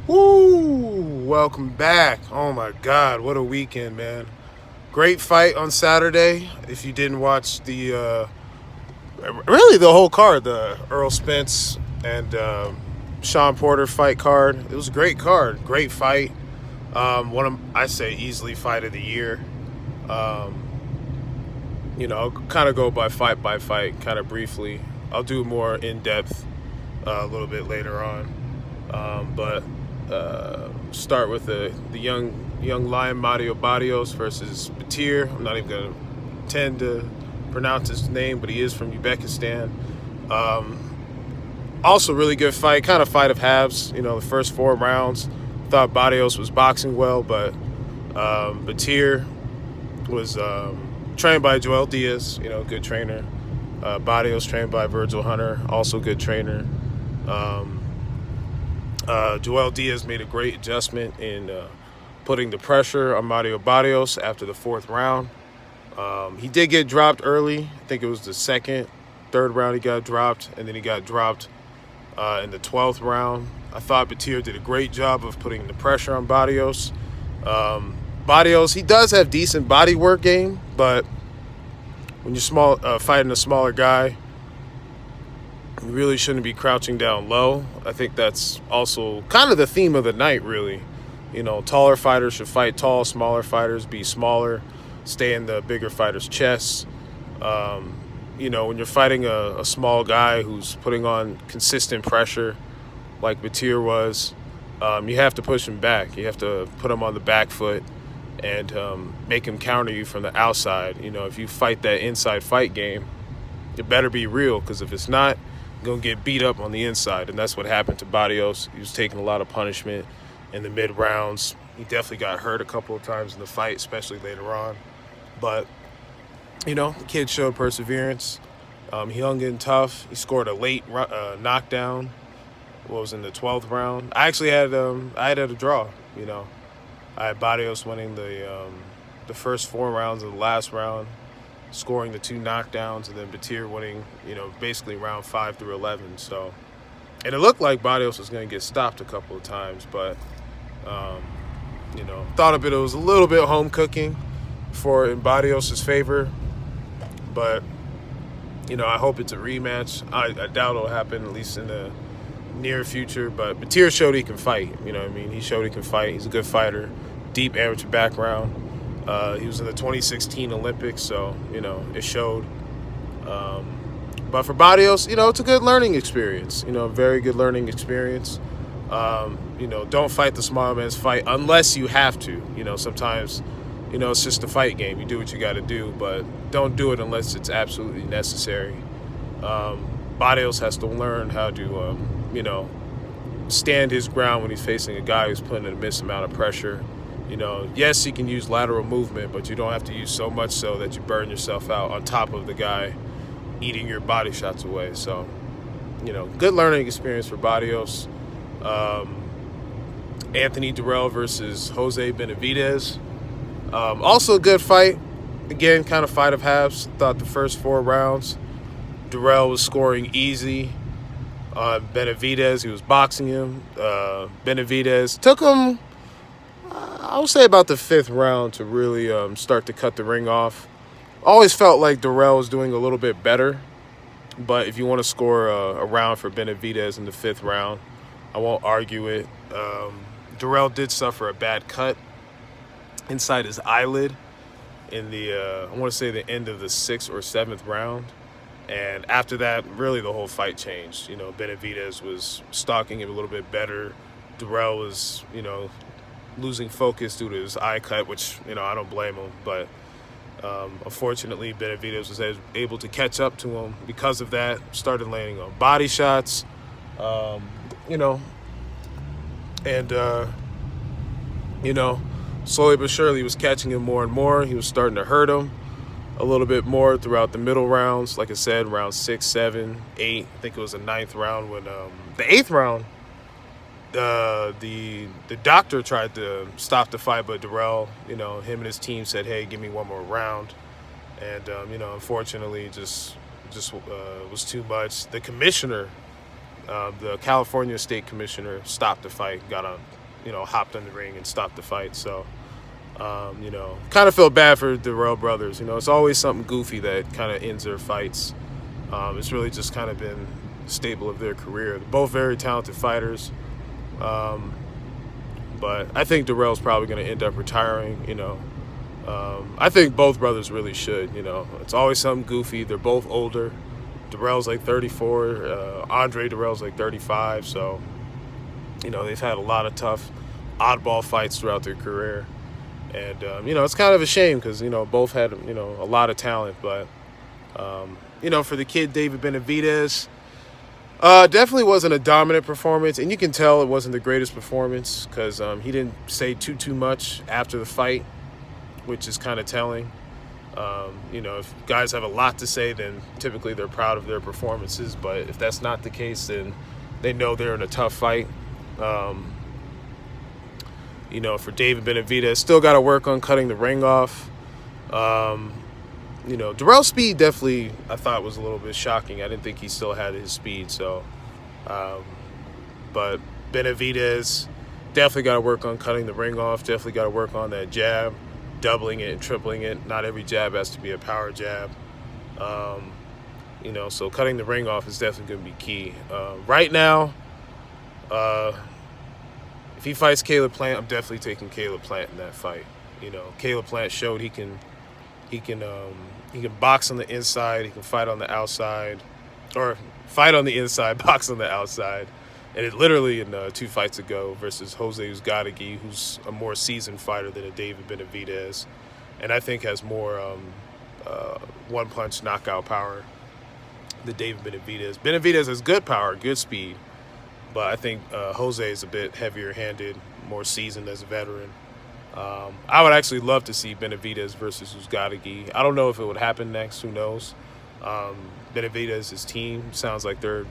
Woo! Welcome back. Oh my God, what a weekend, man. Great fight on Saturday. If you didn't watch really the whole card, the Earl Spence and Sean Porter fight card, it was a great card. Great fight. One of, I say, easily fight of the year. Um, kind of go by fight, kind of briefly. I'll do more in depth a little bit later on. But start with the young lion Mario Barrios versus Batir. I'm not even gonna tend to pronounce his name, but he is from Uzbekistan. Um, Also, really good fight, kind of fight of halves. The first 4 rounds, thought Barrios was boxing well, but Batir was trained by Joel Diaz, good trainer. Barrios trained by Virgil Hunter, also good trainer. Um, Joel Diaz made a great adjustment in putting the pressure on Mario Barrios after the fourth round. He did get dropped early. I think it was the third round he got dropped, and then he got dropped in the 12th round. I thought Batir did a great job of putting the pressure on Barrios. Barrios, he does have decent body work game, but when you're fighting a smaller guy, you really shouldn't be crouching down low. I think that's also kind of the theme of the night, really. Taller fighters should fight tall, smaller fighters be smaller, stay in the bigger fighters' chests. When you're fighting a small guy who's putting on consistent pressure, like Batir was, you have to push him back. You have to put him on the back foot and make him counter you from the outside. If you fight that inside fight game, it better be real, because if it's not, you're going to get beat up on the inside. And that's what happened to Barrios. He was taking a lot of punishment in the mid rounds. He definitely got hurt a couple of times in the fight, especially later on. But, the kid showed perseverance. He hung in tough. He scored a late knockdown. What was in the 12th round? I had a draw. I had Barrios winning the first 4 rounds of the last round, scoring the 2 knockdowns, and then Batir winning, basically round 5 through 11. So, and it looked like Barrios was going to get stopped a couple of times, but, thought of it was a little bit home cooking in Barrios' favor. But, I hope it's a rematch. I doubt it'll happen, at least in the near future. But Batir showed he can fight. He showed he can fight. He's a good fighter, deep amateur background. He was in the 2016 Olympics, so, it showed. But for Barrios, it's a good learning experience, very good learning experience. Don't fight the small man's fight unless you have to. Sometimes, it's just a fight game. You do what you got to do, but don't do it unless it's absolutely necessary. Barrios has to learn how to, stand his ground when he's facing a guy who's putting an immense amount of pressure. Yes, you can use lateral movement, but you don't have to use so much so that you burn yourself out on top of the guy eating your body shots away. So, good learning experience for Barrios. Anthony Durrell versus Jose Benavidez. Also a good fight. Again, kind of fight of halves. Thought the first 4 rounds, Durrell was scoring easy on Benavidez. He was boxing him. Benavidez took him, I would say, about the 5th round to really start to cut the ring off. Always felt like Durrell was doing a little bit better. But if you want to score a round for Benavidez in the 5th round, I won't argue it. Durrell did suffer a bad cut inside his eyelid in I want to say the end of the 6th or 7th round. And after that, really the whole fight changed. Benavidez was stalking him a little bit better. Durrell was, losing focus due to his eye cut, which, I don't blame him. But unfortunately, Benavidez was able to catch up to him because of that, started landing on body shots, and, slowly but surely he was catching him more and more. He was starting to hurt him a little bit more throughout the middle rounds. Like I said, round 6, 7, 8. I think it was the 9th round when the 8th round, the doctor tried to stop the fight, but Durrell, him and his team said, "Hey, give me one more round," and unfortunately, just was too much. The commissioner The California State Commissioner stopped the fight, got on, hopped in the ring and stopped the fight. So, kind of feel bad for the Royal brothers. It's always something goofy that kind of ends their fights. It's really just kind of been a staple of their career. They're both very talented fighters. But I think Darrell's probably going to end up retiring, I think both brothers really should, It's always something goofy. They're both older. Darrell's like 34. Andre Darrell's like 35. So, they've had a lot of tough oddball fights throughout their career. And, it's kind of a shame because, both had, a lot of talent. But, for the kid, David Benavidez, definitely wasn't a dominant performance, and you can tell it wasn't the greatest performance because he didn't say too much after the fight, which is kind of telling. If guys have a lot to say, then typically they're proud of their performances, but if that's not the case, then they know they're in a tough fight. For David Benavidez, still got to work on cutting the ring off. Darrell's speed definitely, I thought, was a little bit shocking. I didn't think he still had his speed. So, but Benavidez definitely got to work on cutting the ring off. Definitely got to work on that jab, doubling it and tripling it. Not every jab has to be a power jab. So cutting the ring off is definitely going to be key. Right now, if he fights Caleb Plant, I'm definitely taking Caleb Plant in that fight. Caleb Plant showed he can box on the inside. He can fight on the outside, or fight on the inside, box on the outside. And it literally in 2 fights ago versus Jose Uzcategui, who's a more seasoned fighter than a David Benavidez, and I think has more one-punch knockout power than David Benavidez. Benavidez has good power, good speed, but I think Jose is a bit heavier-handed, more seasoned as a veteran. I would actually love to see Benavidez versus Uzcategui. I don't know if it would happen next. Who knows? Benavidez's team sounds like they're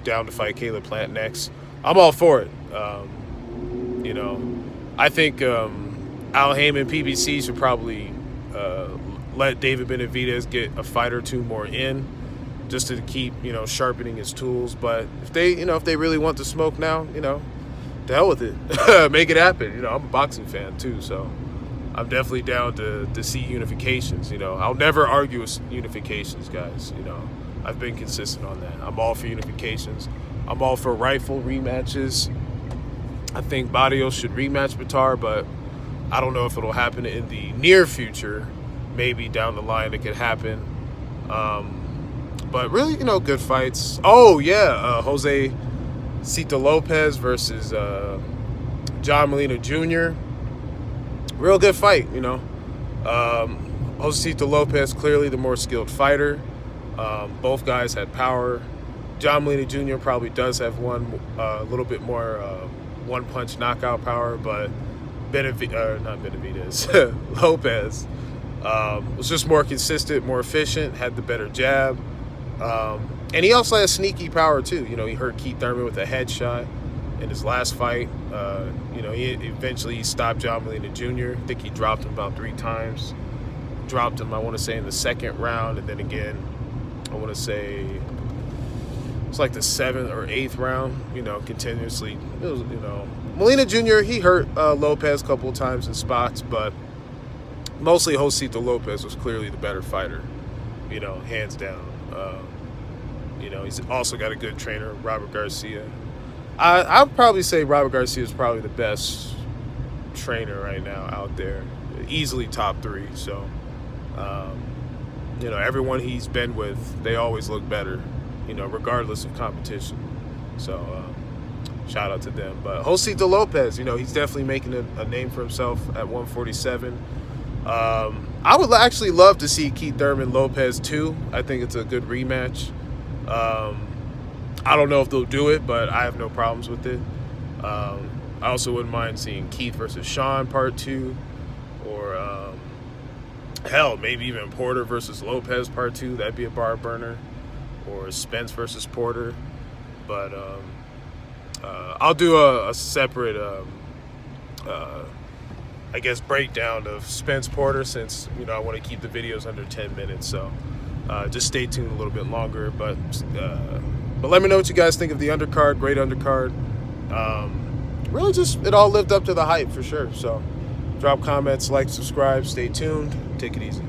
down to fight Caleb Plant next. I'm all for it. I think Al Heyman, PBC, should probably let David Benavidez get a fight or two more in, just to keep sharpening his tools. But if they really want to smoke now, to hell with it. Make it happen. I'm a boxing fan too, so I'm definitely down to see unifications. I'll never argue with unifications, guys. I've been consistent on that. I'm all for unifications. I'm all for rightful rematches. I think Barrios should rematch Bitar, but I don't know if it'll happen in the near future. Maybe down the line it could happen. But really, good fights. Oh yeah, Jose Cito Lopez versus John Molina Jr. Real good fight, Josecito Lopez, clearly the more skilled fighter. Both guys had power. John Molina Jr. probably does have a little bit more one-punch knockout power, but Lopez was just more consistent, more efficient, had the better jab. And he also has sneaky power, too. He hurt Keith Thurman with a headshot in his last fight. He eventually stopped John Molina Jr. I think he dropped him about 3 times. Dropped him, I want to say, in the 2nd round. And then again, I want to say it's like the 7th or 8th round, continuously. It was, Molina Jr., he hurt Lopez a couple of times in spots, but mostly Josecito Lopez was clearly the better fighter, hands down. He's also got a good trainer, Robert Garcia. I would probably say Robert Garcia is probably the best trainer right now out there, easily top 3. So, everyone he's been with, they always look better, regardless of competition. So, shout out to them. But Josecito Lopez, he's definitely making a name for himself at 147. I would actually love to see Keith Thurman Lopez too. I think it's a good rematch. I don't know if they'll do it, but I have no problems with it. I also wouldn't mind seeing Keith versus Sean Part 2, or hell, maybe even Porter versus Lopez Part 2. That'd be a bar burner. Or Spence versus Porter. But I'll do a separate, breakdown of Spence Porter, since I want to keep the videos under 10 minutes. So just stay tuned a little bit longer. But But let me know what you guys think of the undercard. Great undercard. Really, just it all lived up to the hype for sure. So, drop comments, like, subscribe, stay tuned. Take it easy.